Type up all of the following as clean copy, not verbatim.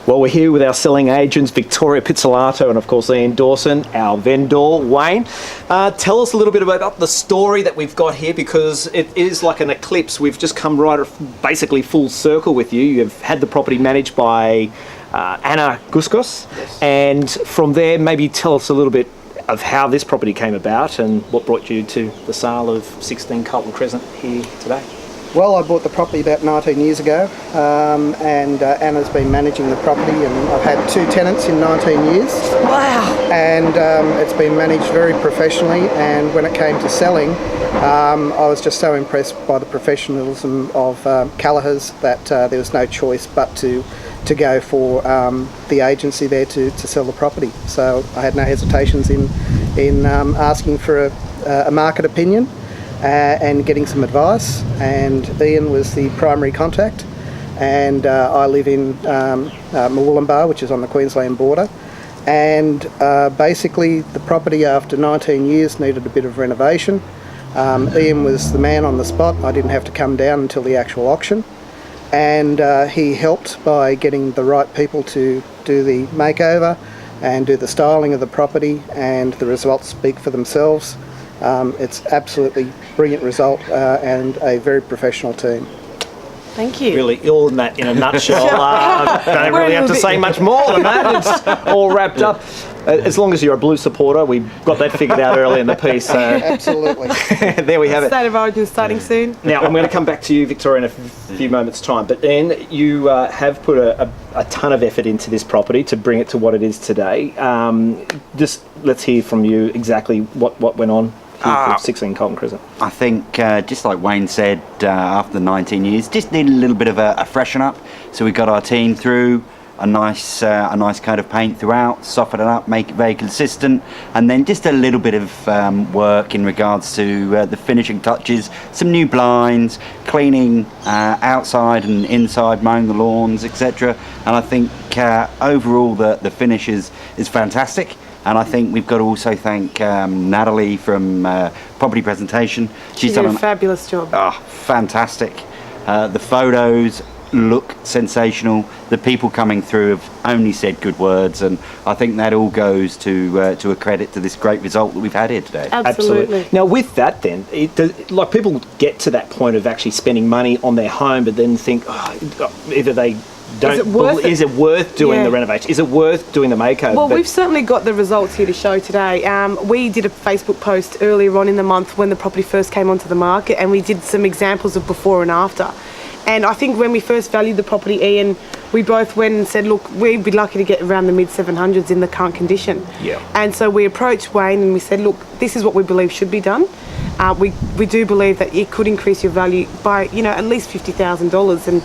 Well, we're here with our selling agents, Victoria Pizzolato and, of course, Ian Dawson, our vendor, Wayne. Tell us a little bit about the story that we've got here, because it is like an eclipse. We've just come right basically full circle with you. You've had the property managed by Anna Guskos, yes. And from there, maybe tell us a little bit of how this property came about and what brought you to the sale of 16 Carlton Crescent here today. Well, I bought the property about 19 years ago, and Anna's been managing the property, and I've had 2 tenants in 19 years. Wow! And it's been managed very professionally, and when it came to selling, I was just so impressed by the professionalism of Callaghers that there was no choice but to go for the agency there to sell the property. So I had no hesitations in asking for a market opinion and getting some advice, and Ian was the primary contact, and I live in Murwillumbah, which is on the Queensland border, and basically the property after 19 years needed a bit of renovation. Ian was the man on the spot. I didn't have to come down until the actual auction, and he helped by getting the right people to do the makeover and do the styling of the property, and the results speak for themselves. It's absolutely brilliant result and a very professional team. Thank you. Really, all in that in a nutshell. Don't really have to say much more than that. It's all wrapped up. As long as you're a Blue supporter, we got that figured out early in the piece. Absolutely. There we have it. State of Origin starting soon. Now, I'm going to come back to you, Victoria, in a few moments' time. But then you have put a ton of effort into this property to bring it to what it is today. Just let's hear from you exactly what went on here for 16 Carlton Crescent. I think, just like Wayne said, after the 19 years, just needed a little bit of a freshen up. So we got our team through a nice coat of paint throughout, soften it up, make it very consistent, and then just a little bit of work in regards to the finishing touches, some new blinds, cleaning outside and inside, mowing the lawns, etc. And I think overall the finish is fantastic. And I think we've got to also thank Natalie from Property Presentation. She's done a fabulous job. Oh, fantastic. The photos look sensational. The people coming through have only said good words, and I think that all goes to a credit to this great result that we've had here today. Absolutely. Now, with that, then, like people get to that point of actually spending money on their home, but then think either they don't. Is it worth doing the renovation? Is it worth doing the makeover? Well, we've certainly got the results here to show today. We did a Facebook post earlier on in the month when the property first came onto the market, and we did some examples of before and after. And I think when we first valued the property, Ian, we both went and said, look, we'd be lucky to get around the mid-700s in the current condition. Yeah. And so we approached Wayne and we said, look, this is what we believe should be done. We do believe that it could increase your value by, at least $50,000. And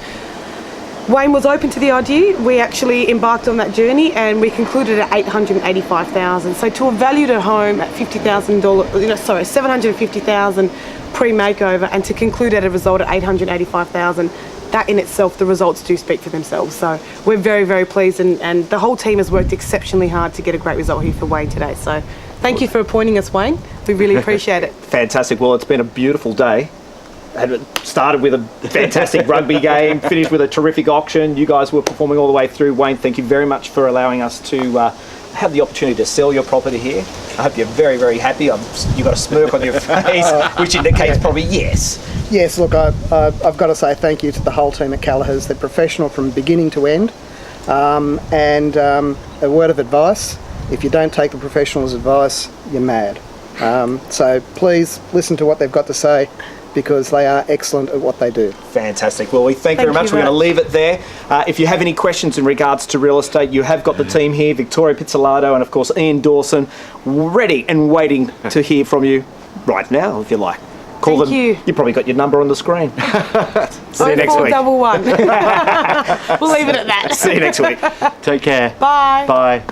Wayne was open to the idea. We actually embarked on that journey, and we concluded at $885,000. So to have valued a home at $750,000 pre-makeover, and to conclude at a result at $885,000, that in itself, the results do speak for themselves. So we're very, very pleased, and the whole team has worked exceptionally hard to get a great result here for Wayne today. So thank you for appointing us, Wayne. We really appreciate it. Fantastic. Well, it's been a beautiful day. Started with a fantastic rugby game, finished with a terrific auction. You guys were performing all the way through. Wayne, thank you very much for allowing us to have the opportunity to sell your property here. I hope you're very, very happy. You've got a smirk on your face, which indicates probably yes. Yes, look, I've got to say thank you to the whole team at Callaghers. They're professional from beginning to end. And a word of advice, if you don't take the professionals' advice, you're mad. So please listen to what they've got to say, because they are excellent at what they do. Fantastic. Well, we thank you very much. We're going to leave it there. If you have any questions in regards to real estate, you have got the team here, Victoria Pizzolato and, of course, Ian Dawson, ready and waiting to hear from you right now, if you like. Call them. You probably got your number on the screen. See you next week. 411. We'll leave it at that. See you next week. Take care. Bye. Bye.